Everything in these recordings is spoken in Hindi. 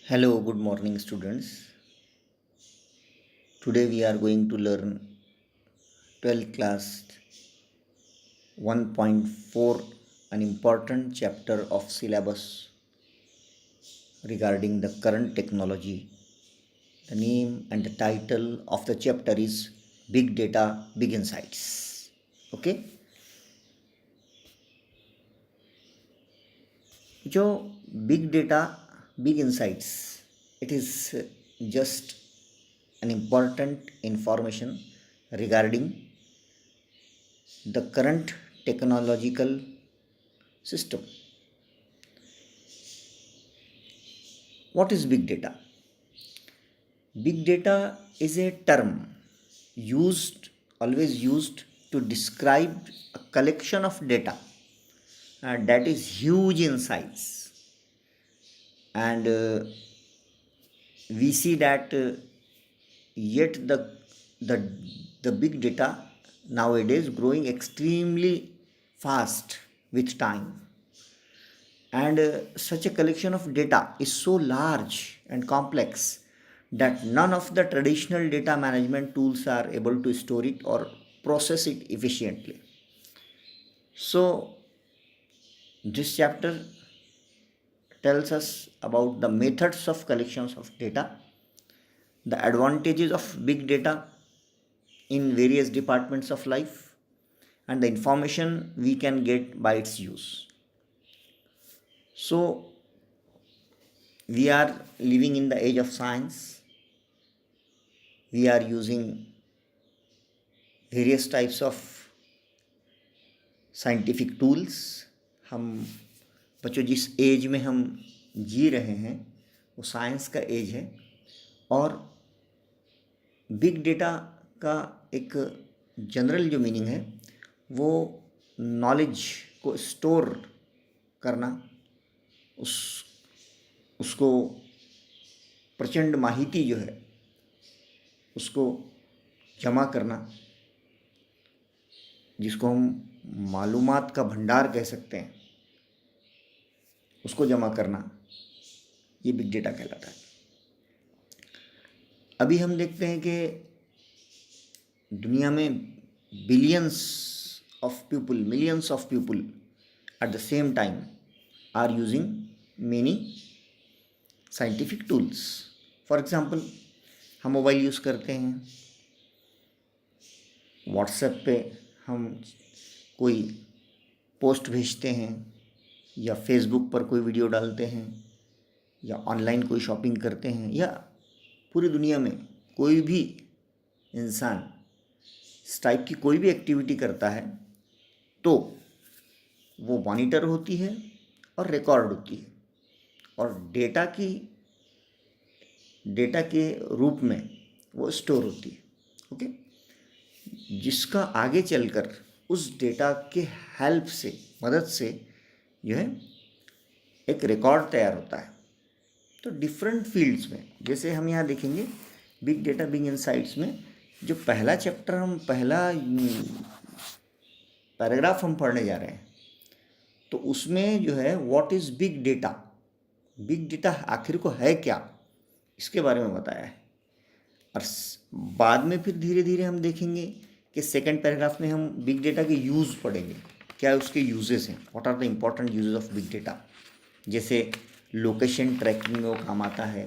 Hello, good morning, students. Today we are going to learn 12th class 1.4, an important chapter of syllabus regarding the current technology. The name and the title of the chapter is Big Data, Big Insights. Okay? जो big data, big insights, it is just an important information regarding the current technological system. What is big data? Big data is a term always used to describe a collection of data that is huge in size. And we see that yet the the big data nowadays growing extremely fast with time, and such a collection of data is so large and complex that none of the traditional data management tools are able to store it or process it efficiently. So this chapter tells us about the methods of collections of data, the advantages of big data in various departments of life, and the information we can get by its use. So we are living in the age of science. We are using various types of scientific tools. हम बच्चों जिस एज में हम जी रहे हैं वो साइंस का एज है, और बिग डेटा का एक जनरल जो मीनिंग है वो नॉलेज को स्टोर करना, उसको प्रचंड माहिती जो है उसको जमा करना, जिसको हम मालूमात का भंडार कह सकते हैं, उसको जमा करना, ये बिग डेटा कहलाता है. अभी हम देखते हैं कि दुनिया में billions of people at the same time are using many scientific tools. For example, हम मोबाइल यूज़ करते हैं, व्हाट्सएप पे हम कोई पोस्ट भेजते हैं, या फेसबुक पर कोई वीडियो डालते हैं, या ऑनलाइन कोई शॉपिंग करते हैं, या पूरी दुनिया में कोई भी इंसान इस टाइप की कोई भी एक्टिविटी करता है तो वो मॉनिटर होती है और रिकॉर्ड होती है, और डेटा के रूप में वो स्टोर होती है. ओके, जिसका आगे चलकर उस डेटा के मदद से जो है एक रिकॉर्ड तैयार होता है. तो डिफरेंट फील्ड्स में, जैसे हम यहाँ देखेंगे बिग डेटा बिग इंसाइट्स में, जो पहला पैराग्राफ हम पढ़ने जा रहे हैं, तो उसमें जो है व्हाट इज़ बिग डेटा आखिर को है क्या, इसके बारे में बताया है. और बाद में फिर धीरे धीरे हम देखेंगे कि सेकंड पैराग्राफ में हम बिग डेटा के यूज़ पढ़ेंगे, क्या उसके यूजेस हैं, what are the important uses of big data. जैसे लोकेशन ट्रैकिंग में वो काम आता है.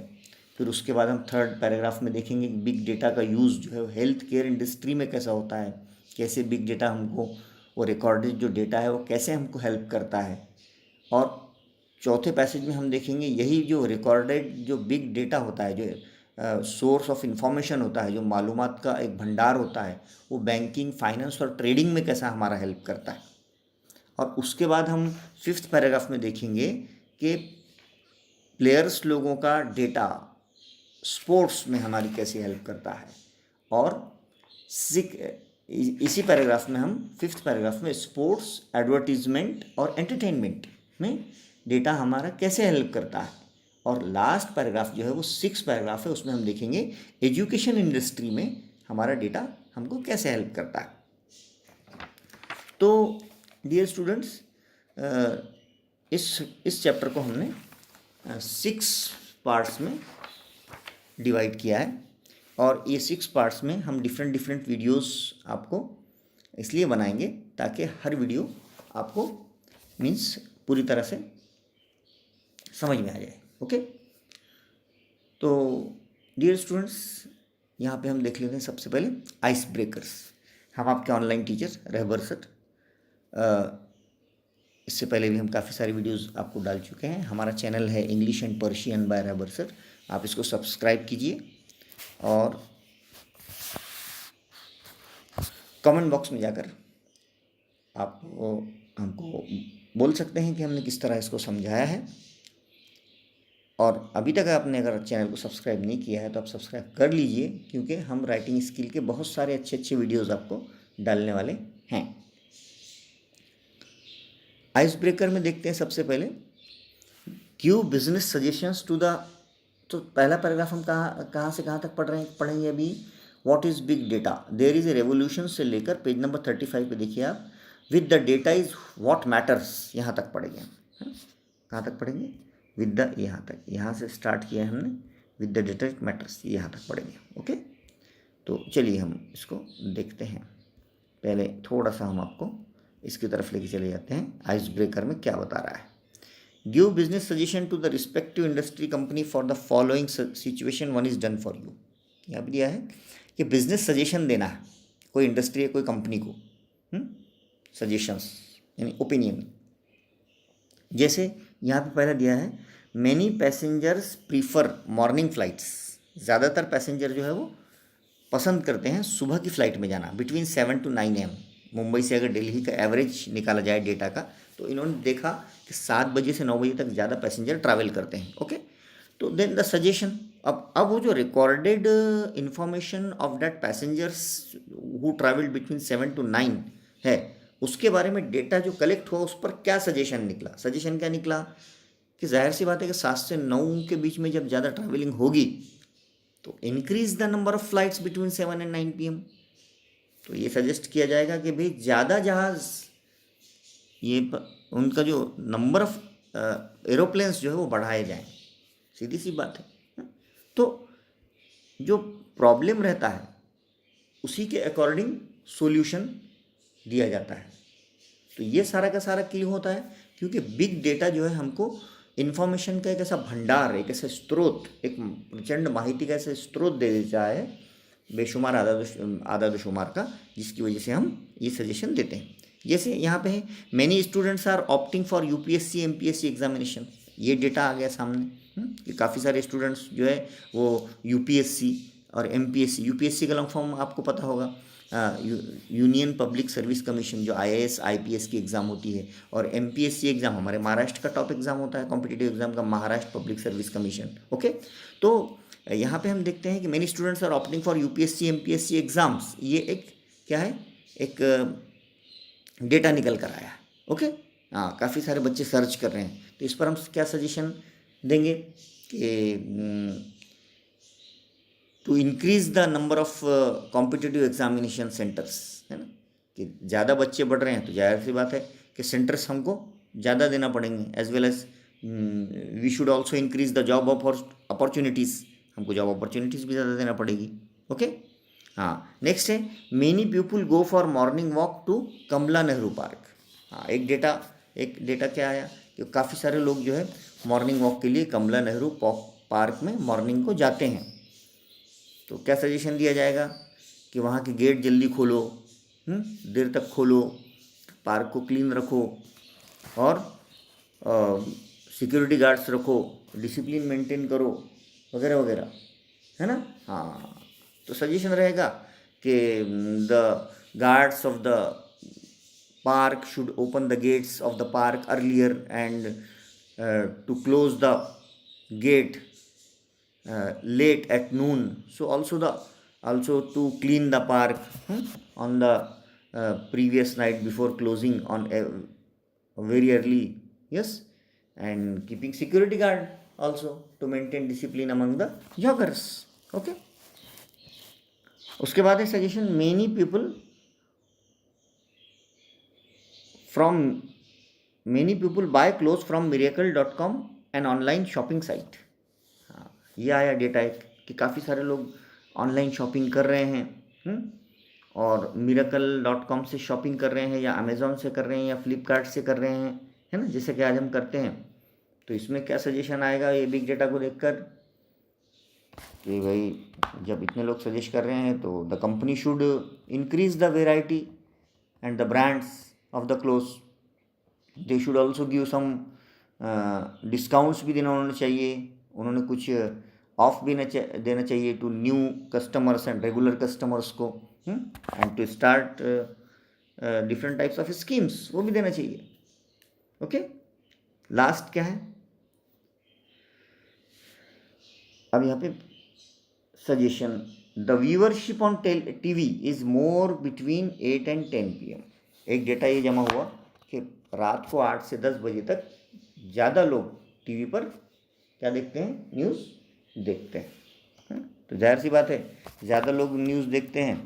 फिर उसके बाद हम थर्ड पैराग्राफ में देखेंगे बिग डेटा का यूज़ जो है हेल्थ केयर इंडस्ट्री में कैसा होता है, कैसे बिग डेटा हमको वो रिकॉर्डेड जो डेटा है वो कैसे हमको हेल्प करता है. और चौथे पैसेज में हम देखेंगे यही जो रिकॉर्डेड जो बिग डेटा होता है, जो सोर्स ऑफ इंफॉर्मेशन होता है, जो मालूमात का एक भंडार होता है, वो बैंकिंग, फाइनेंस और ट्रेडिंग में कैसा हमारा हेल्प करता है. और उसके बाद हम फिफ्थ पैराग्राफ में देखेंगे कि प्लेयर्स लोगों का डेटा स्पोर्ट्स में हमारी कैसे हेल्प करता है. और इसी पैराग्राफ में हम फिफ्थ पैराग्राफ में स्पोर्ट्स, एडवर्टीजमेंट और एंटरटेनमेंट में डेटा हमारा कैसे हेल्प करता है. और लास्ट पैराग्राफ जो है वो सिक्स पैराग्राफ है, उसमें हम देखेंगे एजुकेशन इंडस्ट्री में हमारा डेटा हमको कैसे हेल्प करता है. तो डियर स्टूडेंट्स, इस चैप्टर को हमने 6 पार्ट्स में डिवाइड किया है, और ये 6 पार्ट्स में हम डिफरेंट डिफरेंट वीडियोस आपको इसलिए बनाएंगे ताकि हर वीडियो आपको मीन्स पूरी तरह से समझ में आ जाए। ओके, तो डियर स्टूडेंट्स, यहाँ पे हम देख लेते हैं सबसे पहले आइस ब्रेकर्स। हम आपके ऑनलाइन टीचर रहबर सर, इससे पहले भी हम काफ़ी सारे वीडियोस आपको डाल चुके हैं। हमारा चैनल है English and Persian by Rahbar sir, आप इसको सब्सक्राइब कीजिए और कमेंट बॉक्स में जाकर आप हमको बोल सकते हैं कि हमने किस तरह इसको समझाया है। और अभी तक आपने अगर चैनल को सब्सक्राइब नहीं किया है तो आप सब्सक्राइब कर लीजिए, क्योंकि हम राइटिंग स्किल के बहुत सारे अच्छे अच्छे वीडियोस आपको डालने वाले हैं। आइस ब्रेकर में देखते हैं सबसे पहले give business suggestions to the, तो पहला पैराग्राफ हम कहाँ से कहाँ तक पढ़ेंगे अभी। What is big data, there is a revolution से लेकर पेज नंबर 35 पे देखिए आप, with the data is what matters, यहाँ तक पढ़ेंगे। कहाँ तक पढ़ेंगे, विद द, यहाँ तक, यहाँ से स्टार्ट किया है हमने, with the data it matters, यहाँ तक पढ़ेंगे। ओके, तो चलिए हम इसको देखते हैं। पहले थोड़ा सा हम आपको इसकी तरफ लेके चले जाते हैं, आइस ब्रेकर में क्या बता रहा है। Give business suggestion to the respective industry company for the following situation, one is done for you. यहाँ पर दिया है कि बिजनेस सजेशन देना है कोई इंडस्ट्री या कोई कंपनी को, सजेशंस यानी ओपिनियन। जैसे यहाँ पे पहला दिया है, many passengers prefer morning flights, ज़्यादातर पैसेंजर जो है वो पसंद करते हैं सुबह की फ़्लाइट में जाना, बिटवीन 7 to 9 AM। मुंबई से अगर दिल्ली का एवरेज निकाला जाए डेटा का, तो इन्होंने देखा कि 7 बजे से 9 बजे तक ज़्यादा पैसेंजर ट्रैवल करते हैं। ओके, तो देन द सजेशन, अब वो जो recorded information of that passengers who travelled between 7 to 9 है, उसके बारे में डेटा जो कलेक्ट हुआ उस पर क्या सजेशन निकला। सजेशन क्या निकला कि जाहिर सी बात है कि 7 से 9 के बीच में जब ज़्यादा ट्रैवलिंग होगी तो increase the number of flights between 7 and 9 PM। तो ये सजेस्ट किया जाएगा कि भाई ज़्यादा जहाज़, उनका जो नंबर ऑफ एरोप्लेन्स जो है वो बढ़ाए जाएँ, सीधी सी बात है। तो जो प्रॉब्लम रहता है उसी के अकॉर्डिंग सॉल्यूशन दिया जाता है। तो ये सारा का सारा क्यों होता है, क्योंकि बिग डेटा जो है हमको इन्फॉर्मेशन का एक ऐसा भंडार, एक ऐसा स्रोत, एक प्रचंड माहिती का ऐसा स्रोत दे देता है, बेशुमार आदाद शुमार का, जिसकी वजह से हम ये सजेशन देते हैं। जैसे यहाँ पे है, many students are opting for UPSC MPSC examination, ये डेटा आ गया सामने कि काफ़ी सारे स्टूडेंट्स जो है वो UPSC और MPSC, UPSC का लॉन्ग फॉर्म आपको पता होगा, यूनियन पब्लिक सर्विस कमीशन, जो IAS IPS की एग्ज़ाम होती है, और MPSC एग्ज़ाम हमारे महाराष्ट्र का टॉप एग्ज़ाम होता है कॉम्पिटिटिव एग्ज़ाम का, Maharashtra public service commission. Okay, तो यहाँ पे हम देखते हैं कि many students are opting for UPSC MPSC exams, ये एक क्या है, एक डेटा निकल कर आया है। ओके, हाँ, काफ़ी सारे बच्चे सर्च कर रहे हैं, तो इस पर हम क्या सजेशन देंगे कि to increase the number of competitive examination centres, है ना, कि ज़्यादा बच्चे बढ़ रहे हैं तो जाहिर सी बात है कि सेंटर्स हमको ज़्यादा देना पड़ेंगे, as well as we should also increase the job opportunities, हमको जॉब अपॉर्चुनिटीज़ भी ज़्यादा देना पड़ेगी। ओके, हाँ, नेक्स्ट है, many people go for morning walk to Kamla Nehru park. हाँ, एक डेटा क्या आया कि काफ़ी सारे लोग जो है मॉर्निंग वॉक के लिए कमला नेहरू पार्क में मॉर्निंग को जाते हैं। तो क्या सजेशन दिया जाएगा कि वहाँ के गेट जल्दी खोलो, देर तक खोलो, पार्क को क्लीन रखो, और सिक्योरिटी गार्ड्स रखो, डिसिप्लिन मेंटेन करो, वगैरह वगैरह, है ना। हाँ, तो सजेशन रहेगा कि the guards of the park should open the gates of the park earlier and to close the gate late at noon, so also to clean the park on the previous night before closing on very early, yes, and keeping security guard also to maintain discipline among the joggers. Okay, उसके बाद है suggestion, many people buy clothes from miracle.com, an online shopping site. ये आया डेटा एक कि काफ़ी सारे लोग ऑनलाइन शॉपिंग कर रहे हैं, और miracle.com से शॉपिंग कर रहे हैं, या अमेज़ॉन से कर रहे हैं, या फ्लिपकार्ट से कर रहे हैं, है ना, जैसे कि आज हम करते हैं। तो इसमें क्या सजेशन आएगा ये बिग डेटा को देखकर कि भाई जब इतने लोग सजेस्ट कर रहे हैं तो the company should increase the variety and the brands of the clothes, they should also give some discounts भी देना उन्होंने चाहिए, उन्होंने कुछ ऑफ भी देना चाहिए to new customers and regular customers को, and to start different types of schemes, वो भी देना चाहिए। ओके, लास्ट क्या है अब यहाँ पे suggestion, the viewership on TV is more between 8 and 10 PM। एक डेटा ये जमा हुआ कि रात को 8 से 10 बजे तक ज़्यादा लोग टीवी पर क्या देखते हैं, न्यूज़ देखते हैं। तो जाहिर सी बात है ज़्यादा लोग न्यूज़ देखते हैं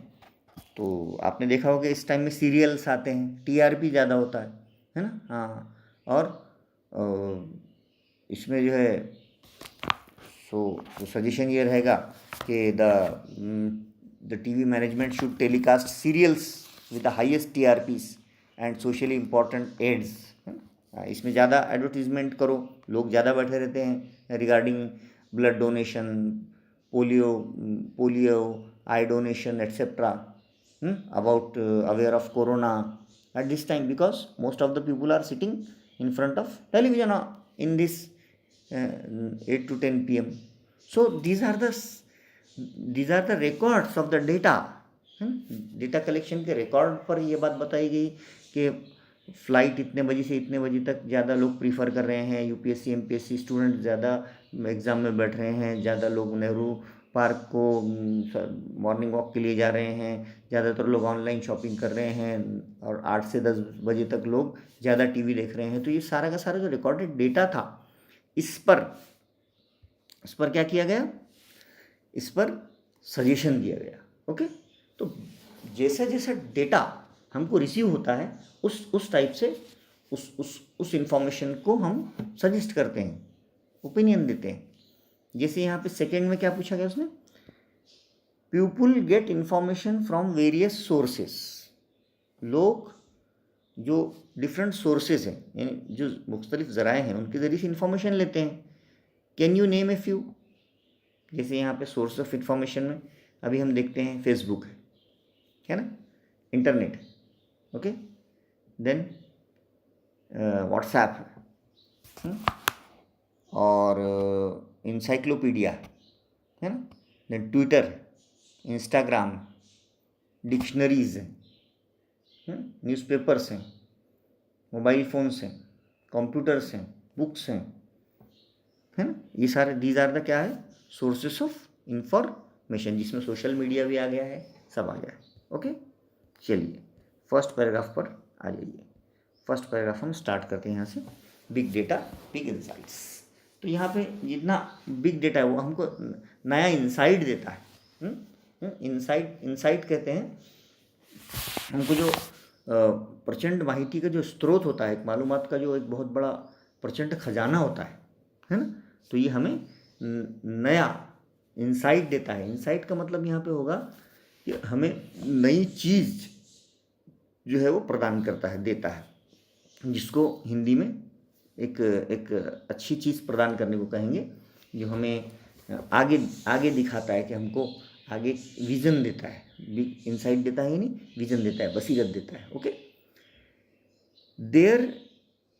तो आपने देखा होगा इस टाइम में सीरियल्स आते हैं, टीआरपी ज़्यादा होता है ना। हाँ, और इसमें जो है तो सजेशन ये रहेगा कि the TV management should telecast serials with the highest TRPs and socially important ads. इसमें ज़्यादा एडवर्टीजमेंट करो, लोग ज़्यादा बैठे रहते हैं regarding blood donation, polio eye donation etcetera, about aware of corona at this time, because most of the people are sitting in front of television in this 8 to 10 PM. So these are the records of the data, data collection के रिकॉर्ड पर ये बात बताई गई कि फ़्लाइट इतने बजे से इतने बजे तक ज़्यादा लोग प्रीफर कर रहे हैं, यूपीएससी एमपीएससी स्टूडेंट ज़्यादा एग्ज़ाम में बैठ रहे हैं, ज़्यादा लोग नेहरू पार्क को मॉर्निंग वॉक के लिए जा रहे हैं, ज़्यादातर लोग ऑनलाइन शॉपिंग कर रहे हैं, और 8 से 10 बजे तक लोग ज़्यादा टीवी देख रहे हैं। तो ये सारा का सारा जो रिकॉर्डेड डेटा था इस पर क्या किया गया, इस पर सजेशन दिया गया। ओके, तो जैसा जैसा डेटा हमको रिसीव होता है उस टाइप से उस इंफॉर्मेशन को हम सजेस्ट करते हैं, ओपिनियन देते हैं। जैसे यहाँ पे सेकेंड में क्या पूछा गया उसने, people get information from various sources. लोग जो डिफरेंट सोर्सेज हैं, यानी जो मुख्तलिफ ज़राए हैं, उनके ज़रिए से इन्फॉर्मेशन लेते हैं। Can you name a few? जैसे यहाँ पे सोर्स ऑफ इंफॉर्मेशन में अभी हम देखते हैं फेसबुक है ना, इंटरनेट, ओके, देन व्हाट्सएप है, और इंसाइक्लोपीडिया है ना, देन ट्विटर, इंस्टाग्राम, डिक्शनरीज हैं, न्यूज़पेपर्स हैं, मोबाइल फ़ोन्स हैं, कंप्यूटर्स हैं, बुक्स हैं, है ना। ये सारे दीज आर द क्या है, सोर्सेस ऑफ इंफॉर्मेशन, जिसमें सोशल मीडिया भी आ गया है, सब आ गया है। ओके, चलिए फर्स्ट पैराग्राफ पर आ जाइए। फर्स्ट पैराग्राफ हम स्टार्ट करते हैं यहाँ से, बिग डेटा बिग इंसाइट्स। तो यहाँ पे जितना बिग डेटा है वो हमको नया इंसाइट देता है। इंसाइट कहते हैं हमको जो प्रचंड माहिती का जो स्रोत होता है, मालूमात का जो एक बहुत बड़ा प्रचंड खजाना होता है ना, तो ये हमें नया इंसाइट देता है। इंसाइट का मतलब यहाँ पे होगा कि हमें नई चीज़ जो है वो प्रदान करता है, देता है, जिसको हिंदी में एक अच्छी चीज़ प्रदान करने को कहेंगे, जो हमें आगे दिखाता है, कि हमको आगे विज़न देता है। बिग इंसाइट देता है यानी विज़न देता है, बसीरत देता है। Okay, there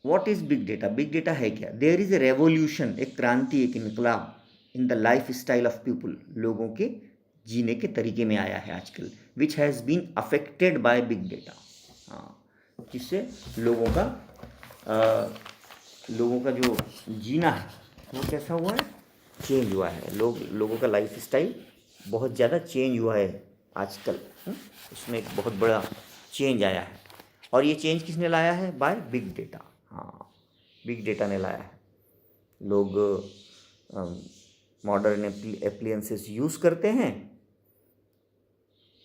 what is big data? Big data है क्या? देयर इज़ ए रेवोल्यूशन, एक क्रांति, एक इनकलाब in the lifestyle of people, लोगों के जीने के तरीके में आया है आजकल, which has been affected by big data. हाँ, जिससे लोगों का जो जीना है वो कैसा हुआ है, चेंज हुआ है। लोगों का लाइफ स्टाइल बहुत ज़्यादा चेंज हुआ है आजकल, उसमें एक बहुत बड़ा चेंज आया है। और ये चेंज किसने लाया है? By big data. हाँ, बिग डेटा ने लाया है। लोग मॉडर्न एप्लियंसेस यूज़ करते हैं,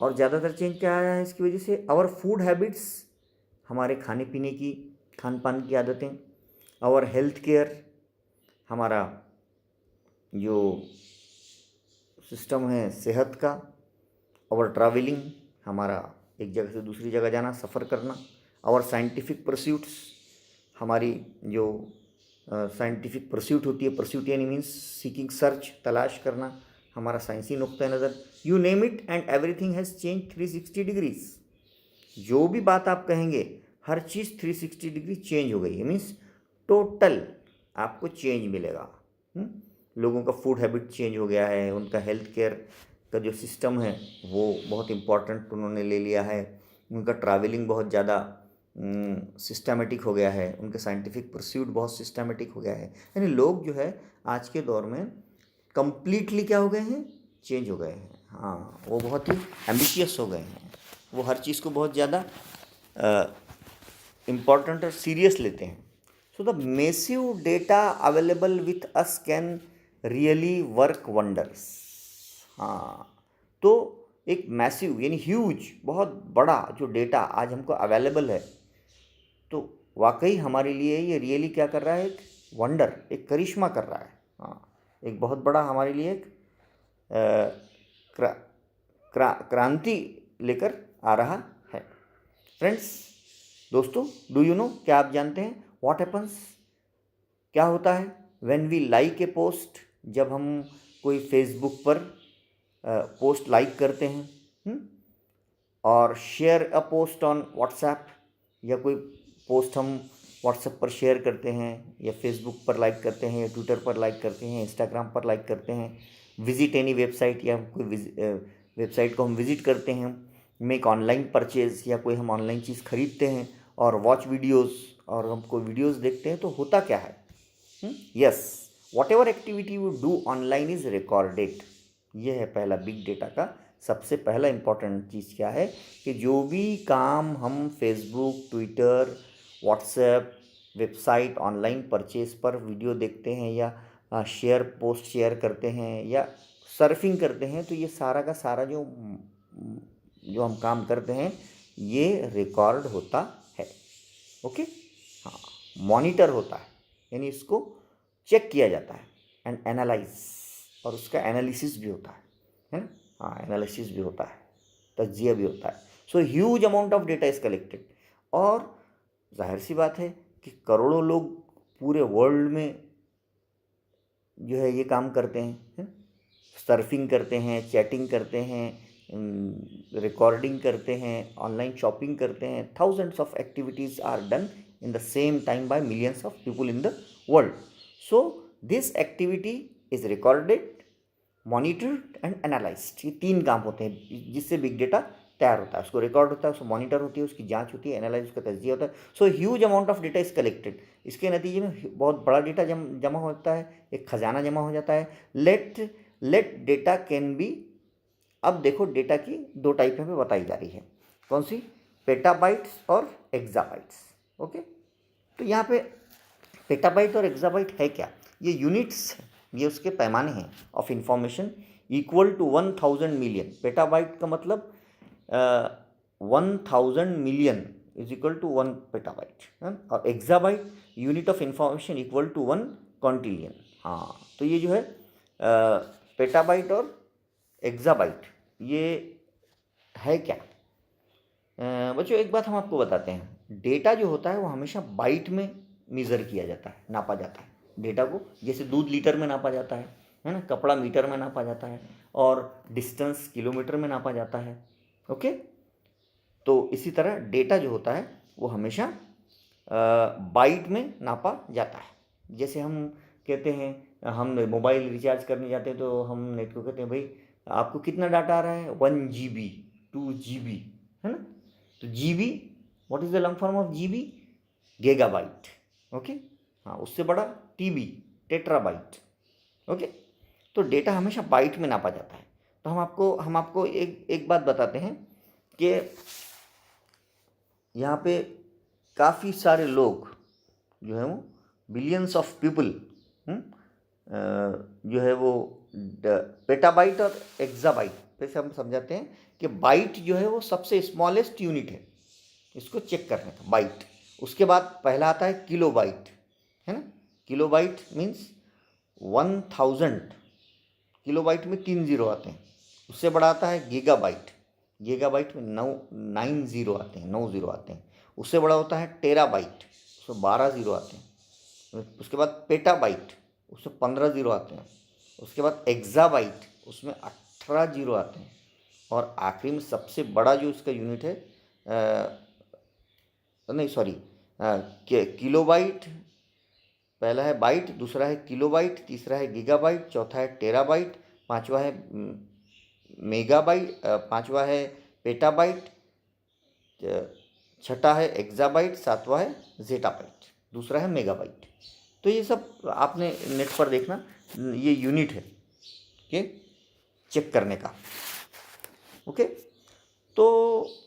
और ज़्यादातर चेंज क्या आया है इसकी वजह से? आवर फूड हैबिट्स, हमारे खाने पीने की, खान पान की आदतें, आवर हेल्थ केयर, हमारा जो सिस्टम है सेहत का, और ट्रैवलिंग, हमारा एक जगह से दूसरी जगह जाना, सफ़र करना, और साइंटिफिक परस्यूट्स, हमारी जो साइंटिफिक परस्यूट होती है, परस्यूट यानी मीन्स सीकिंग, सर्च, तलाश करना, हमारा साइंसी नुक्ता नज़र, you name it and everything has change 360 degrees. जो भी बात आप कहेंगे हर चीज़ 360 डिग्री चेंज हो गई है, मीन्स टोटल आपको चेंज मिलेगा। लोगों का फूड हैबिट चेंज हो गया है, उनका हेल्थ केयर का जो सिस्टम है वो बहुत इम्पॉर्टेंट उन्होंने ले लिया है, उनका ट्रैवलिंग बहुत ज़्यादा सिस्टमेटिक हो गया है, उनके साइंटिफिक परस्यूट बहुत सिस्टमेटिक हो गया है। यानी लोग जो है आज के दौर में कंप्लीटली क्या हो गए हैं, चेंज हो गए हैं। हाँ, वो बहुत ही एम्बिशियस हो गए हैं, वो हर चीज़ को बहुत ज़्यादा इम्पॉर्टेंट और सीरियस लेते हैं। So the massive data available with us can really work wonders. हाँ, तो एक मैसिव यानी ह्यूज, बहुत बड़ा जो डेटा आज हमको अवेलेबल है, तो वाकई हमारे लिए ये रियली क्या कर रहा है, एक वंडर, एक करिश्मा कर रहा है। हाँ, एक बहुत बड़ा हमारे लिए एक क्रांति लेकर आ रहा है। फ्रेंड्स, दोस्तों, डू यू नो, क्या आप जानते हैं व्हाट हैपन्स, क्या होता है when we like a post, जब हम कोई फेसबुक पर पोस्ट लाइक करते हैं, और share a post on WhatsApp, या कोई पोस्ट हम व्हाट्सएप पर शेयर करते हैं, या फेसबुक पर लाइक करते हैं, या ट्विटर पर लाइक करते हैं, इंस्टाग्राम पर लाइक करते हैं, विजिट एनी वेबसाइट, या कोई वेबसाइट को हम विजिट करते हैं, मेक ऑनलाइन परचेज, या कोई हम ऑनलाइन चीज़ खरीदते हैं, और वॉच वीडियोज़, और हम कोई वीडियोज़ देखते हैं, तो होता क्या है, yes, what ever activity you do online is recorded. ये है पहला बिग डेटा का सबसे पहला इम्पॉर्टेंट चीज़ क्या है, कि जो भी काम हम Facebook, Twitter, WhatsApp, website, online purchase पर वीडियो देखते हैं, या पोस्ट शेयर करते हैं, या सर्फिंग करते हैं, तो ये सारा का सारा जो हम काम करते हैं ये रिकॉर्ड होता है। ओके, हाँ, मॉनिटर होता है, यानी इसको चेक किया जाता है, एंड एनालाइज, और उसका एनालिसिस भी होता है ना। हाँ, एनालिसिस भी होता है, तज्जिया भी होता है। So huge amount of data is collected, और जाहिर सी बात है कि करोड़ों लोग पूरे वर्ल्ड में जो है ये काम करते हैं, सर्फिंग करते हैं, चैटिंग करते हैं, रिकॉर्डिंग करते हैं, ऑनलाइन शॉपिंग करते हैं। Thousands of activities are done in the same time by millions of people in the world. So this activity is recorded, monitored and analysed. ये तीन काम होते हैं जिससे बिग डेटा तैयार होता है। उसको रिकॉर्ड होता है, उसको मॉनिटर होती है, उसकी जांच होती है, एनालाइज, उसका तज्जिया होता है। So huge amount of data is collected. इसके नतीजे में बहुत बड़ा डेटा जमा होता है, एक खजाना जमा हो जाता है। लेट डेटा कैन बी, अब देखो डेटा की दो टाइप में बताई जा रही है, कौन सी, पेटाबाइट्स और एक्साबाइट्स। ओके, तो यहाँ पे पेटाबाइट और एक्साबाइट है क्या, ये यूनिट्स है, ये उसके पैमाने हैं of information, equal to 1000 million. Petabyte का मतलब 1000 million is equal to 1 petabyte, और exabyte unit of information equal to 1 quintillion. हाँ, तो ये जो है पेटाबाइट और एक्साबाइट ये है क्या। बच्चों, एक बात हम आपको बताते हैं, डेटा जो होता है वो हमेशा बाइट में मेज़र किया जाता है, नापा जाता है। डेटा को जैसे दूध लीटर में नापा जाता है ना, कपड़ा मीटर में नापा जाता है, और डिस्टेंस किलोमीटर में नापा जाता है। ओके, तो इसी तरह डेटा जो होता है वो हमेशा बाइट में नापा जाता है। जैसे हम कहते हैं, हम मोबाइल रिचार्ज करने जाते हैं तो हम नेट को कहते हैं, भाई आपको कितना डाटा आ रहा है, 1 GB, 2 GB, है ना। तो GB, what is the long form of GB, gigabyte. Okay, हाँ, उससे बड़ा TB, टेट्राबाइट। ओके, तो डेटा हमेशा बाइट में नापा जाता है। तो हम आपको एक बात बताते हैं कि यहाँ पे काफ़ी सारे लोग जो है वो बिलियंस ऑफ पीपल जो है वो पेटाबाइट और एक्साबाइट पे से हम समझाते हैं कि बाइट जो है वो सबसे स्मॉलेस्ट यूनिट है, इसको चेक करने का, बाइट। उसके बाद पहला आता है किलोबाइट, है ना। किलोबाइट मीन्स 1000 किलोबाइट में 3 जीरो आते हैं। उससे बड़ा आता है गीगाबाइट, गीगाबाइट में 9 जीरो आते हैं, 9 जीरो आते हैं। उससे बड़ा होता है टेराबाइट, उसमें 12 जीरो आते हैं। उसके बाद पेटाबाइट, उसमें 15 जीरो आते हैं। उसके बाद एक्साबाइट, उसमें 18 जीरो आते हैं। और आखिरी में सबसे बड़ा जो इसका यूनिट है नहीं सॉरी किलोबाइट, पहला है बाइट, दूसरा है किलोबाइट, तीसरा है गीगाबाइट, चौथा है टेराबाइट, पांचवा है मेगाबाइट, पांचवा है पेटाबाइट, छठा है एक्साबाइट, सातवां है जेटाबाइट, दूसरा है मेगाबाइट। तो ये सब आपने नेट पर देखना, ये यूनिट है कि चेक करने का। ओके, तो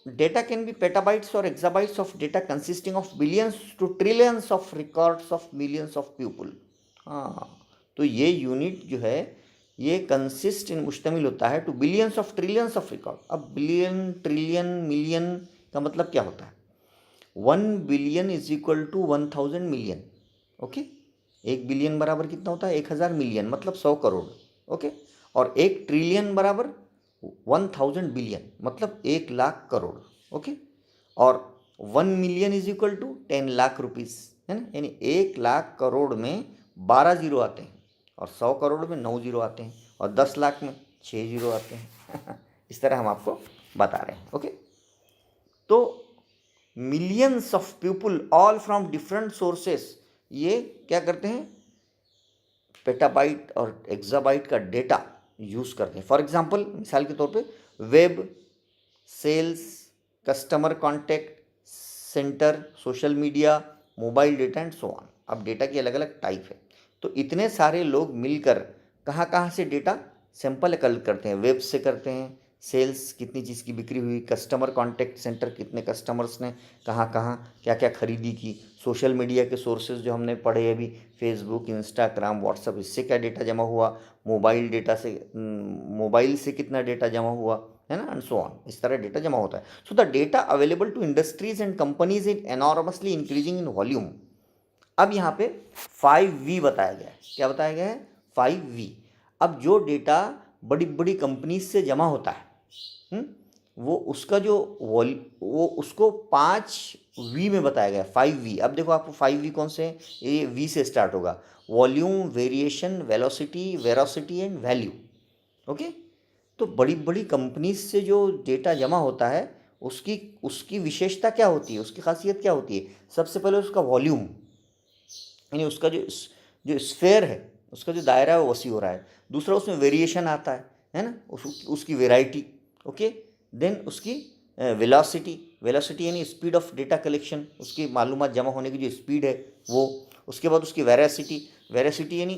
डेटा कैन बी पेटाबाइट्स और exabytes of data consisting of billions to trillions of records of millions of people. हाँ, तो ये यूनिट जो है ये कंसिस्ट इन मुश्तमिल होता है to billions of trillions of record. अब बिलियन, ट्रिलियन, मिलियन का मतलब क्या होता है? 1 billion is equal to 1000 million. Okay, 1 billion बराबर कितना होता है? 1000 मिलियन, मतलब 100 करोड़। ओके, और 1 ट्रिलियन बराबर 1000 बिलियन, मतलब 1 लाख करोड़। ओके, और 1 million is equal to 10 lakh rupees, है ना? यानी 1 लाख करोड़ में 12 जीरो आते हैं, और 100 करोड़ में 9 जीरो आते हैं, और 10 लाख में 6 जीरो आते हैं। इस तरह हम आपको बता रहे हैं। ओके, तो millions of people all from different sources ये क्या करते हैं? पेटाबाइट और एक्साबाइट का डेटा यूज़ करते हैं। फॉर एग्जांपल, मिसाल के तौर पे web, sales, customer contact centre, social media, mobile data and so on. अब डेटा की अलग अलग टाइप है, तो इतने सारे लोग मिलकर कहाँ कहाँ से डेटा सैंपल कलेक्ट करते हैं? वेब से करते हैं, सेल्स कितनी चीज़ की बिक्री हुई, कस्टमर कॉन्टैक्ट सेंटर कितने कस्टमर्स ने कहाँ कहाँ क्या क्या खरीदी की, सोशल मीडिया के सोर्सेज जो हमने पढ़े अभी, फेसबुक, इंस्टाग्राम, व्हाट्सअप, इससे क्या डेटा जमा हुआ, मोबाइल डेटा से, मोबाइल से कितना डेटा जमा हुआ, है ना, एंड सो ऑन। इस तरह डेटा जमा होता है। So the data available to industries and companies is enormously increasing in volume. अब यहाँ पे 5V बताया गया है। क्या बताया गया है? 5V। अब जो डेटा बड़ी बड़ी कंपनीज से जमा होता है, वो उसका जो वो उसको 5V में बताया गया है, 5V। अब देखो आपको 5V कौन से हैं? ये V से स्टार्ट होगा, volume, variation, velocity, veracity and value. Okay, तो बड़ी बड़ी कंपनीज से जो डेटा जमा होता है उसकी उसकी विशेषता क्या होती है, उसकी खासियत क्या होती है? सबसे पहले उसका वॉल्यूम, यानी उसका जो स्फेयर है, उसका जो दायरा है वो वसी हो रहा है। दूसरा, उसमें वेरिएशन आता है ना, उसकी वेराइटी। ओके, देन उसकी वेलोसिटी, वेलोसिटी यानी स्पीड ऑफ डेटा कलेक्शन, उसकी मालूमात जमा होने की जो स्पीड है वो। उसके बाद उसकी वेरासिटी, वेरासिटी यानी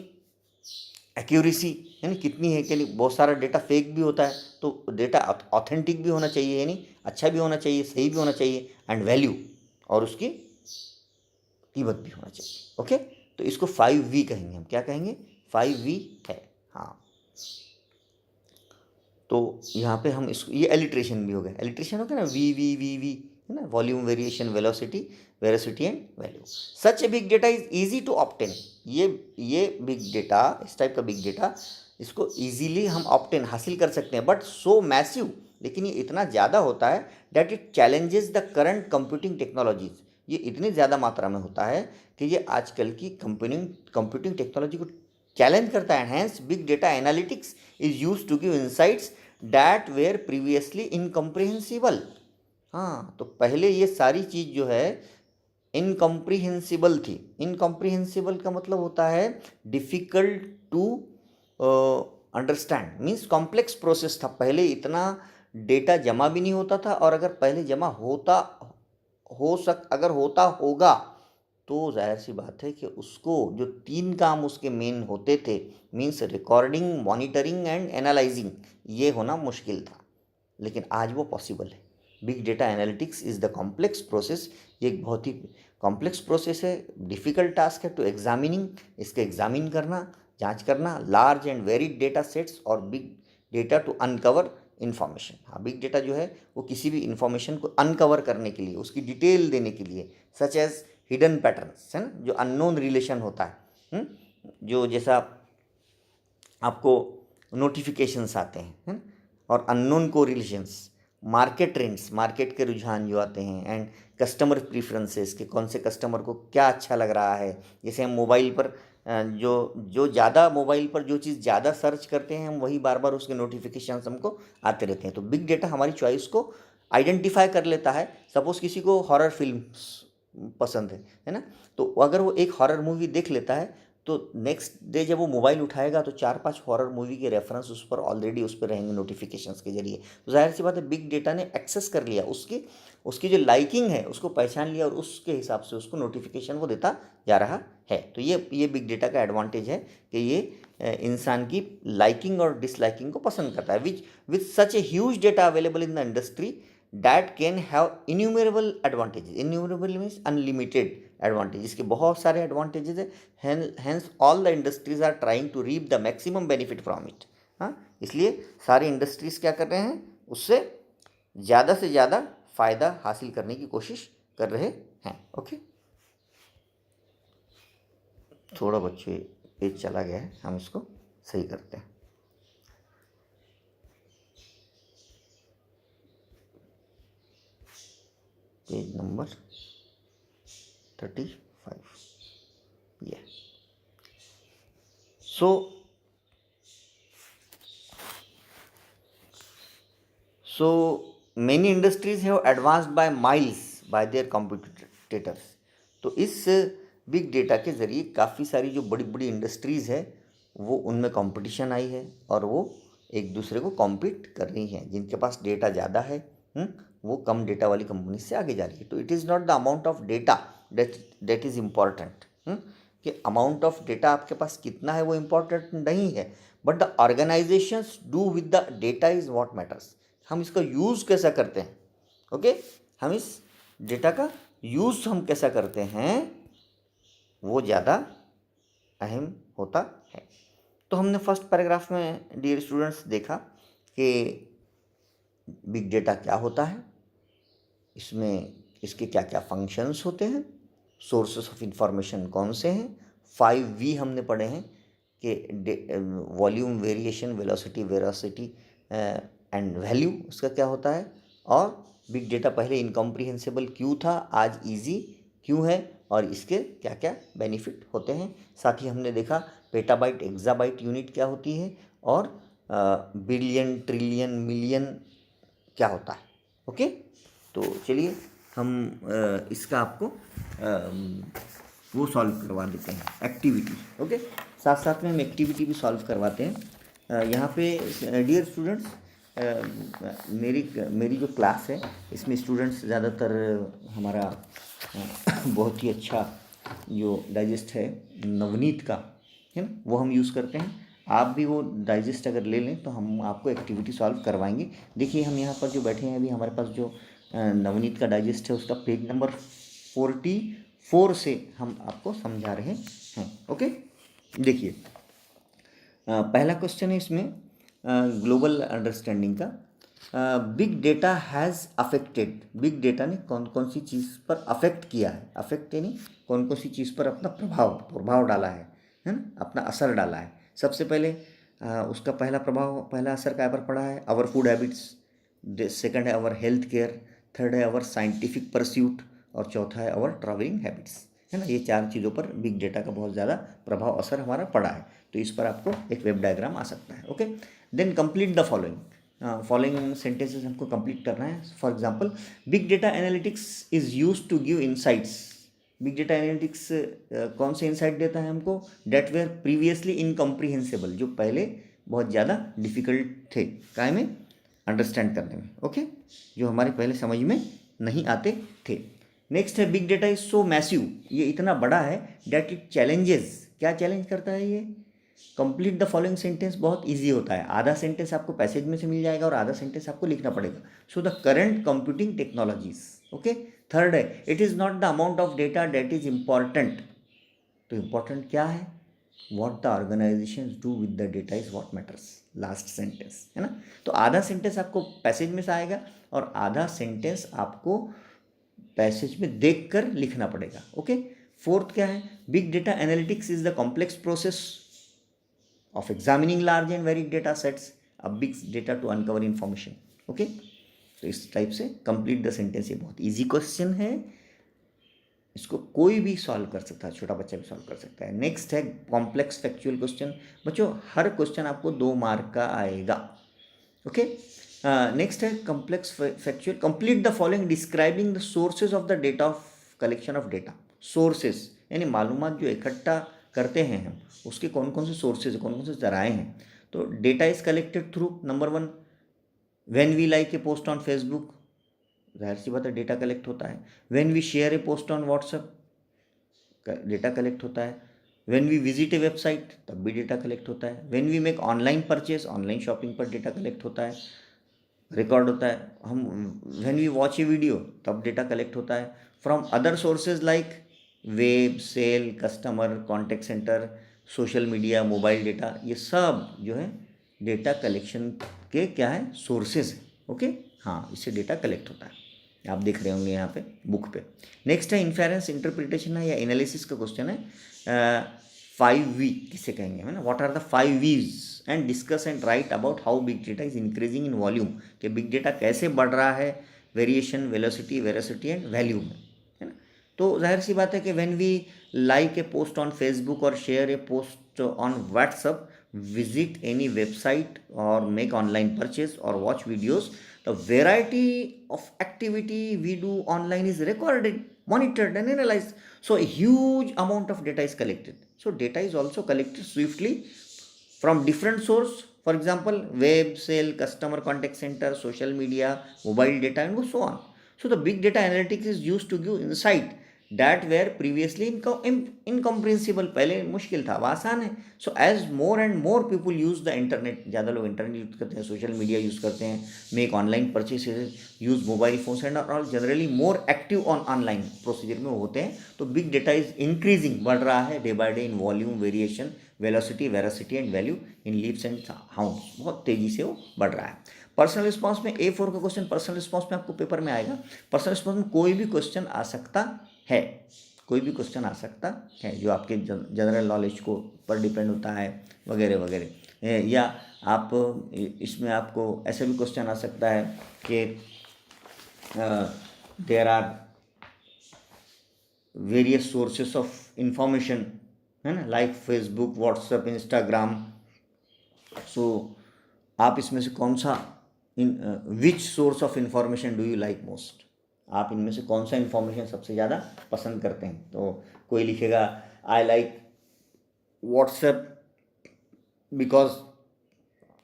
एक्यूरेसी, यानी कितनी है, कि बहुत सारा डेटा फेक भी होता है, तो डेटा ऑथेंटिक भी होना चाहिए, यानी अच्छा भी होना चाहिए, सही भी होना चाहिए, एंड वैल्यू, और उसकी कीमत भी होना चाहिए। ओके, तो इसको 5V कहेंगे हम। क्या कहेंगे? 5V है। हाँ, तो यहाँ पे हम इसको, ये एलिट्रेशन भी हो गया, एलिट्रेशन हो गया ना, वी, है ना, volume, variation, velocity, veracity and value. Such a big data is easy to obtain. ये बिग डेटा, इस टाइप का बिग डेटा, इसको ईजीली हम ऑब्टेन, हासिल कर सकते हैं, बट सो मैसिव, लेकिन ये इतना ज़्यादा होता है that it challenges the current computing technologies. ये इतनी ज़्यादा मात्रा में होता है कि ये आजकल की कंप्यूटिंग टेक्नोलॉजी को चैलेंज करता है। Hence big data analytics is use to give insights that were previously incomprehensible. हाँ, तो पहले ये सारी चीज़ जो है इनकम्प्रिहेंसिबल थी। इनकम्प्रिहेंसिबल का मतलब होता है difficult to understand, means complex process था। पहले इतना डेटा जमा भी नहीं होता था, और अगर पहले जमा अगर होता होगा तो जाहिर सी बात है कि उसको जो 3 काम उसके मेन होते थे, means recording, monitoring and analysing, ये होना मुश्किल था, लेकिन आज वो पॉसिबल है। Big data analytics is the complex process. ये एक बहुत ही कॉम्प्लेक्स प्रोसेस है, डिफ़िकल्ट टास्क है टू एग्जामिनिंग, इसके एग्जामिन करना, जांच करना, large and varied data sets और big data to uncover information. हाँ, बिग डेटा जो है वो किसी भी इन्फॉर्मेशन को अनकवर करने के लिए, उसकी डिटेल देने के लिए, सच एज हिडन पैटर्न्स, है ना, जो अननोन रिलेशन होता है, जो जैसा आपको नोटिफिकेशंस आते हैं, है ना, और unknown correlations, market trends, market के रुझान जो आते हैं, एंड कस्टमर प्रीफरेंसेस कि कौन से कस्टमर को क्या अच्छा लग रहा है। जैसे हम मोबाइल पर जो जो ज़्यादा मोबाइल पर जो चीज़ ज़्यादा सर्च करते हैं, हम वही बार बार उसके नोटिफिकेशंस हमको आते रहते हैं। तो बिग डेटा हमारी चॉइस को आइडेंटिफाई कर लेता है। सपोज़ किसी को हॉरर फिल्म्स पसंद है ना, तो अगर वो एक हॉरर मूवी देख लेता है तो नेक्स्ट डे जब वो मोबाइल उठाएगा तो 4-5 हॉरर मूवी के रेफरेंस उस पर ऑलरेडी उस पर रहेंगे नोटिफिकेशंस के जरिए। तो जाहिर सी बात है बिग डेटा ने एक्सेस कर लिया, उसकी जो लाइकिंग है उसको पहचान लिया, और उसके हिसाब से उसको नोटिफिकेशन वो देता जा रहा है। तो ये बिग डेटा का एडवांटेज है कि ये इंसान की लाइकिंग और डिसलाइकिंग को पसंद करता है। With such a huge data available in the industry that can have innumerable advantages, innumerable means unlimited advantages, इसके बहुत सारे एडवांटेजेस है, hence all the industries are trying to reap the maximum benefit from it। हाँ, इसलिए सारी इंडस्ट्रीज क्या कर रहे हैं, उससे ज़्यादा से ज़्यादा फ़ायदा हासिल करने की कोशिश कर रहे हैं। ओके, थोड़ा बच्चे पेज चला गया है, हम इसको सही करते हैं। Page number 35, yeah. So many industries have advanced by miles by their competitors। तो इस बिग डेटा के ज़रिए काफ़ी सारी जो बड़ी बड़ी इंडस्ट्रीज़ है वो उनमें कंपटीशन आई है, और वो एक दूसरे को कॉम्पीट कर रही हैं। जिनके पास डेटा ज़्यादा है वो कम डेटा वाली कंपनी से आगे जा रही है। तो it is not the amount of data that is important, कि अमाउंट ऑफ डेटा आपके पास कितना है वो इम्पॉर्टेंट नहीं है, but the organisations do with the data is what matters. हम इसका यूज़ कैसा करते हैं, ओके, हम इस डेटा का यूज़ हम कैसा करते हैं वो ज़्यादा अहम होता है। तो हमने फर्स्ट पैराग्राफ में डियर स्टूडेंट्स देखा कि बिग डेटा क्या होता है, इसमें इसके क्या क्या फंक्शंस होते हैं, सोर्सेस ऑफ इंफॉर्मेशन कौन से हैं, 5V हमने पढ़े हैं कि volume, variation, velocity and value उसका क्या होता है। और बिग डेटा पहले इनकम्प्रीहेंसिबल क्यों था, आज इजी क्यों है, और इसके क्या क्या बेनिफिट होते हैं। साथ ही हमने देखा पेटाबाइट, एक्साबाइट यूनिट क्या होती है, और बिलियन, ट्रिलियन, मिलियन क्या होता है। ओके, तो चलिए हम इसका आपको वो सॉल्व करवा देते हैं, एक्टिविटी। ओके, साथ साथ में हम एक्टिविटी भी सॉल्व करवाते हैं। यहाँ पे डियर स्टूडेंट्स, मेरी जो क्लास है इसमें स्टूडेंट्स ज़्यादातर हमारा बहुत ही अच्छा जो डाइजेस्ट है नवनीत का है ना, वो हम यूज़ करते हैं। आप भी वो डाइजेस्ट अगर ले लें तो हम आपको एक्टिविटी सॉल्व करवाएंगे। देखिए हम यहाँ पर जो बैठे हैं अभी, हमारे पास जो नवनीत का डाइजेस्ट है उसका पेज नंबर 44 से हम आपको समझा रहे हैं। ओके, देखिए पहला क्वेश्चन है इसमें ग्लोबल अंडरस्टैंडिंग का। Big data has affected, big data ने कौन कौन सी चीज़ पर अफेक्ट किया है, अफेक्ट यानी कौन कौन सी चीज़ पर अपना प्रभाव डाला है ना, अपना असर डाला है। सबसे पहले उसका पहला असर क्या पर पड़ा है, आवर फूड हैबिट्स, सेकंड है आवर हेल्थ केयर, थर्ड है आवर साइंटिफिक परस्यूट, और चौथा है आवर ट्रैवलिंग हैबिट्स, है ना। ये 4 चीज़ों पर बिग डेटा का बहुत ज़्यादा प्रभाव, असर हमारा पड़ा है। तो इस पर आपको एक वेब डायग्राम आ सकता है। Okay, then complete the following sentences हमको कंप्लीट करना है। For example, big data analytics is used to give insights. Big data analytics कौन से इनसाइट देता है हमको, डेट वेयर प्रीवियसली इनकम्प्रीहेंसिबल, जो पहले बहुत ज़्यादा डिफिकल्ट थे काय में, अंडरस्टैंड करने में। ओके, जो हमारे पहले समझ में नहीं आते थे। नेक्स्ट है big data is so massive, ये इतना बड़ा है, डेट इट चैलेंजेस, क्या चैलेंज करता है ये, कंप्लीट द फॉलोइंग सेंटेंस बहुत इजी होता है। आधा सेंटेंस आपको पैसेज में से मिल जाएगा और आधा सेंटेंस आपको लिखना पड़ेगा। So the current computing technologies. Okay, third है it is not the amount of data that is important. तो इम्पॉर्टेंट क्या है, what the organisation do with the data is what matters, last sentence, है ना। तो आधा सेंटेंस आपको पैसेज में से आएगा और आधा सेंटेंस आपको पैसेज में देख कर लिखना पड़ेगा। ओके, फोर्थ क्या है, big data analytics is the complex process of examining large and varied data sets, a big data to uncover information. Okay, तो इस टाइप से कंप्लीट द सेंटेंस। ये बहुत इजी क्वेश्चन है, इसको कोई भी सॉल्व कर सकता है, छोटा बच्चा भी सॉल्व कर सकता है। नेक्स्ट है कॉम्प्लेक्स फैक्चुअल क्वेश्चन। बच्चों हर क्वेश्चन आपको 2 मार्क का आएगा। ओके, नेक्स्ट है complex factual. Complete the following describing the sources of the data of collection of data. Sources यानी मालूमात जो इकट्ठा करते हैं हम, उसके कौन कौन से सोर्सेज, कौन कौन से जराए हैं। तो data is collected through number 1 when we like a post on Facebook, जाहिर सी बात है डेटा कलेक्ट होता है। When we share a post on WhatsApp, data collect होता है। When we visit a website, तब भी डेटा कलेक्ट होता है। When we make online purchase, online shopping पर डेटा कलेक्ट होता है, रिकॉर्ड होता है। हम when we watch a video, तब डेटा कलेक्ट होता है। From other sources like web, sale, customer, contact centre, social media, mobile data, ये सब जो है डेटा कलेक्शन के क्या है, सोर्सेज है। ओके, हाँ, इससे डेटा कलेक्ट होता है, आप देख रहे होंगे यहाँ पे बुक पे। नेक्स्ट है इन्फेरेंस, इंटरप्रिटेशन है या एनालिसिस का क्वेश्चन है। 5V किसे कहेंगे, है ना, what are the 5Vs and discuss and write about how big data is increasing in volume, कि बिग डेटा कैसे बढ़ रहा है variation, velocity, veracity and value में, है ना। तो जाहिर सी बात है कि when we like a post on Facebook और share a post on WhatsApp, visit any website or make online purchase or watch videos, the variety of activity we do online is recorded, monitored and analyzed. So a huge amount of data is collected. So data is also collected swiftly from different source, for example web, sale, customer contact center, social media, mobile data and so on. So the big data analytics is used to give insight that were previously incomprehensible. पहले मुश्किल था, अब आसान है। So as more and more people use the internet, ज़्यादा लोग इंटरनेट यूज़ करते हैं, सोशल मीडिया यूज़ करते हैं, make online purchases, use mobile phones and all generally more active on online procedure में होते हैं, तो बिग डेटा इज इंक्रीजिंग, बढ़ रहा है day by day in volume, variation, velocity, veracity and value in leaps and hounds, बहुत तेज़ी से वो बढ़ रहा है। पर्सनल रिस्पॉन्स में A4 का क्वेश्चन पर्सनल रिस्पॉन्स में आपको पेपर में आएगा। पर्सनल रिस्पॉन्स में कोई भी क्वेश्चन आ सकता है, कोई भी क्वेश्चन आ सकता है जो आपके जनरल नॉलेज को पर डिपेंड होता है, वगैरह वगैरह। या आप इसमें आपको ऐसा भी क्वेश्चन आ सकता है कि there are various sources of information, है ना, like Facebook, WhatsApp, Instagram. So आप इसमें से कौन सा which source of information do you like most, आप इनमें से कौन सा इन्फॉर्मेशन सबसे ज़्यादा पसंद करते हैं। तो कोई लिखेगा I like WhatsApp because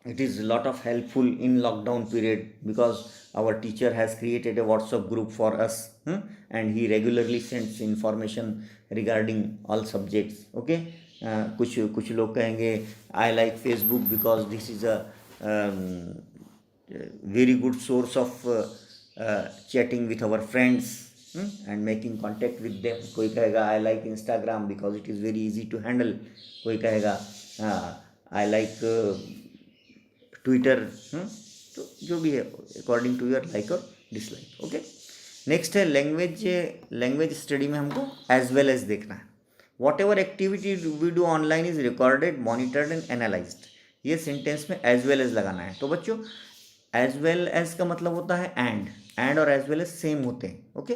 it is a lot of helpful in lockdown period because our teacher has created a WhatsApp group for us, and he regularly sends information regarding all subjects. Okay, कुछ लोग कहेंगे I like Facebook because this is a very good source of chatting with our friends and making contact with them. कोई कहेगा I like Instagram because it is very easy to handle. कोई कहेगा I like ट्विटर, तो जो भी है अकॉर्डिंग टू योर लाइक और डिसलाइक। ओके, नेक्स्ट है लैंग्वेज स्टडी में हमको एज वेल एज देखना है। Whatever activity we do online is recorded, monitored and analysed, ये सेंटेंस में एज वेल एज लगाना है। तो बच्चों एज वेल एज का मतलब होता है एंड और एज वेल एज सेम होते हैं। ओके,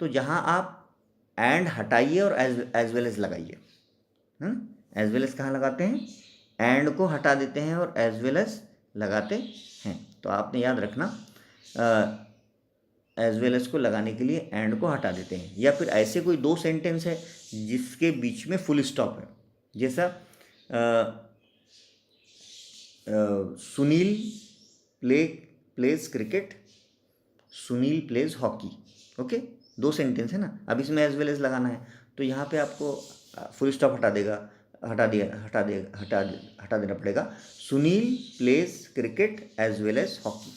तो जहाँ आप एंड हटाइए और एज वेल एज लगाइए। एज वेल एज कहाँ लगाते हैं, एंड को हटा देते हैं और एज वेल एज लगाते हैं। तो आपने याद रखना एज वेल एज को लगाने के लिए एंड को हटा देते हैं। या फिर ऐसे कोई 2 सेंटेंस है जिसके बीच में फुल स्टॉप है, जैसा Sunil plays cricket, Sunil pledge hockey. Okay, 2 sentence है ना, अब इसमें एज वेल एज लगाना है, तो यहाँ पे आपको फुल स्टॉप हटा देना पड़ेगा। Sunil plays cricket as well as hockey.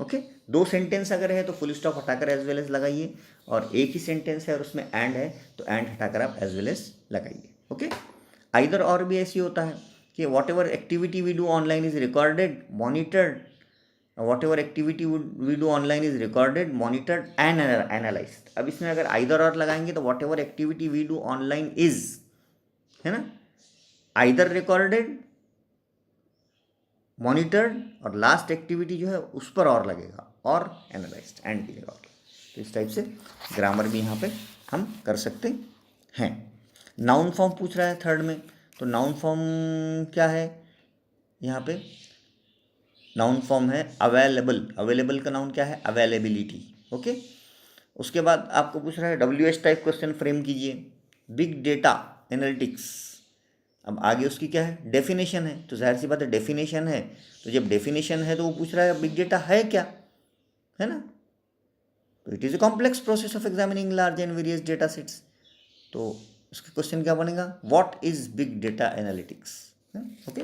Okay, 2 sentence अगर है तो फुल स्टॉप हटाकर एज वेल एज लगाइए, और एक ही सेंटेंस है और उसमें एंड है तो एंड हटाकर आप एज वेल एज लगाइए। ओके, आइदर और भी ऐसी होता है कि whatever activity we do online is recorded, monitored, whatever activity we do online is recorded, monitored and analyzed. अब इसमें अगर आइदर और लगाएंगे तो whatever activity we do online is, है ना, आइदर रिकॉर्डेड मॉनिटर्ड और लास्ट एक्टिविटी जो है उस पर और लगेगा और एनालाइज्ड एंड की जगह और। तो इस टाइप से ग्रामर भी यहाँ पे हम कर सकते हैं। नाउन फॉर्म पूछ रहा है थर्ड में, तो नाउन फॉर्म क्या है यहाँ पे? नाउन फॉर्म है अवेलेबल। अवेलेबल का नाउन क्या है? अवेलेबिलिटी। ओके, उसके बाद आपको पूछ रहा है WH टाइप क्वेश्चन फ्रेम कीजिए। बिग डेटा एनालिटिक्स, अब आगे उसकी क्या है? डेफिनेशन है। तो जाहिर सी बात है डेफिनेशन है, तो जब डेफिनेशन है तो वो पूछ रहा है बिग डेटा है क्या, है ना? तो it is a complex process of examining large and various data sets. तो उसका क्वेश्चन क्या बनेगा? What is big data analytics. Okay,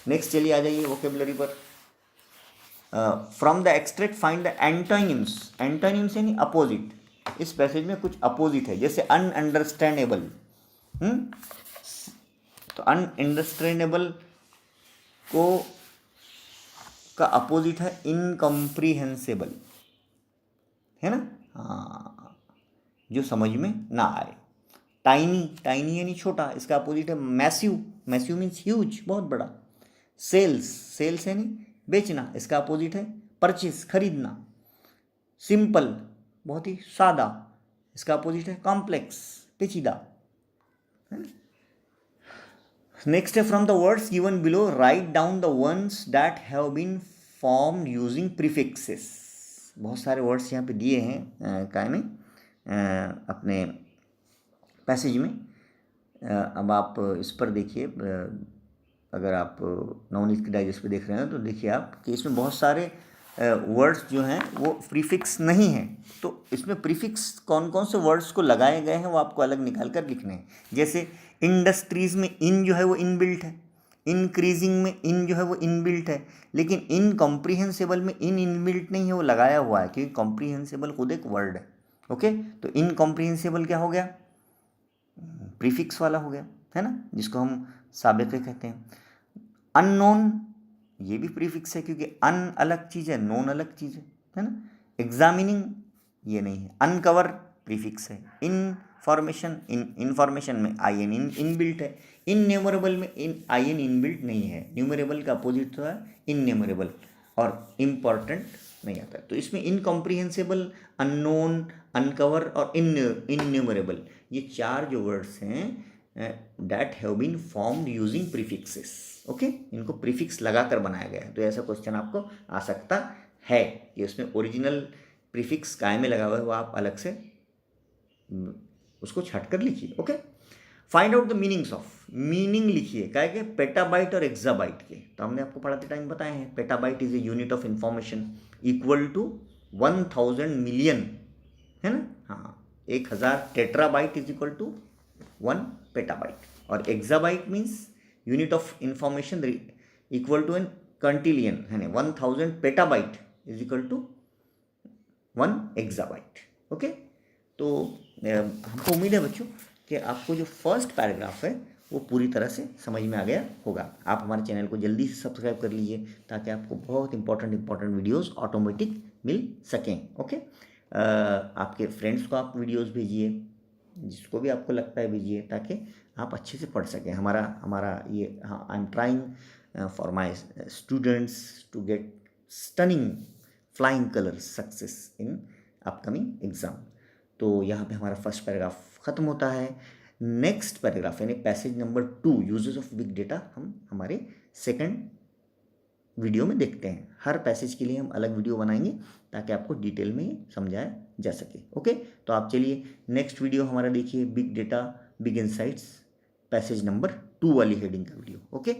next चलिए आ जाइए वोकेबलरी पर। From the extract find the antonyms. Antonyms यानी अपोजिट। इस पैसेज में कुछ अपोजिट है, जैसे अनअंडरस्टैंडेबल। तो अनअंडरस्टैंडेबल को का अपोजिट है इनकम्प्रीहेंसिबल, है ना? हाँ, जो समझ में ना आए। टाइनी, टाइनी यानी छोटा, इसका अपोजिट है मैसिव। मैसिव मीन्स ह्यूज, बहुत बड़ा। सेल्स, सेल्स यानी बेचना, इसका अपोजिट है परचेस, खरीदना। सिंपल, बहुत ही सादा, इसका अपोजिट है कॉम्प्लेक्स, पेचीदा, है ना? नेक्स्ट है from the words given below write down the ones that have been formed using prefixes. बहुत सारे वर्ड्स यहाँ पे दिए हैं काय में, अपने पैसेज में। अब आप इस पर देखिए, अगर आप नवनीत की डाइजेस्ट पे देख रहे हैं तो देखिए आप कि इसमें बहुत सारे वर्ड्स जो हैं वो प्रीफिक्स नहीं हैं। तो इसमें प्रीफिक्स कौन कौन से वर्ड्स को लगाए गए हैं वो आपको अलग निकाल कर लिखने हैं। जैसे इंडस्ट्रीज़ में इन जो है वो इनबिल्ट है, इंक्रीजिंग में इन जो है वो इनबिल्ट है, लेकिन इनकम्प्रीहेंसिबल में इन इनबिल्ट नहीं है, वो लगाया हुआ है, क्योंकि कॉम्प्रीहेंसिबल खुद एक वर्ड है। ओके, तो इनकम्प्रीहेंसिबल क्या हो गया? प्रीफिक्स वाला हो गया, है ना, जिसको हम साबिक़े कहते हैं। अननोन, ये भी प्रीफिक्स है, क्योंकि अन अलग चीज़ है, नोन अलग चीज़ है ना? एग्जामिनिंग ये नहीं है। अनकवर प्रीफिक्स है। इनफॉर्मेशन, इनफॉर्मेशन में आई एन इनबिल्ट है। इनन्यूमरेबल में आई एन इनबिल्ट नहीं है। न्यूमरेबल का अपोजिट तो है इनन्यूमरेबल, और इम्पॉर्टेंट नहीं आता। तो इसमें इनकम्प्रीहेंसिबल, अननोन, अनकवर और इनन्यूमरेबल, ये चार जो वर्ड्स हैं that have been formed using prefixes. Okay, इनको प्रीफिक्स लगाकर बनाया गया है। तो ऐसा क्वेश्चन आपको आ सकता है कि उसमें ओरिजिनल प्रीफिक्स काय में लगा हुआ है, वो आप अलग से उसको छट कर लिखिए। Okay, find out the meanings of, meaning लिखिए काय के? पेटाबाइट और एक्साबाइट के। तो हमने आपको पढ़ाते टाइम बताए हैं, petabyte is a unit of information equal to 1000 million, है ना? हाँ, 1000 terabyte is equal to 1 petabyte. और exabyte means unit of information equal to an quintillion, है ना? 1000 petabyte is equal to 1 exabyte. Okay, तो हमको उम्मीद है बच्चों कि आपको जो फर्स्ट पैराग्राफ है वो पूरी तरह से समझ में आ गया होगा। आप हमारे चैनल को जल्दी से सब्सक्राइब कर लीजिए ताकि आपको बहुत इंपॉर्टेंट वीडियोस ऑटोमेटिक मिल सकें। ओके, आपके फ्रेंड्स को आप वीडियोस भेजिए, जिसको भी आपको लगता है भेजिए, ताकि आप अच्छे से पढ़ सकें। हमारा ये, हाँ, I am trying for my students to get stunning flying colours success in upcoming exam. तो यहाँ पे हमारा फर्स्ट पैराग्राफ ख़त्म होता है। नेक्स्ट पैराग्राफ यानी passage number 2 uses of big data हम हमारे सेकंड वीडियो में देखते हैं। हर पैसेज के लिए हम अलग वीडियो बनाएंगे ताकि आपको डिटेल में समझाया जा सके। ओके, तो आप चलिए नेक्स्ट वीडियो हमारा देखिए, big data big insights, passage number 2 वाली हेडिंग का वीडियो। ओके।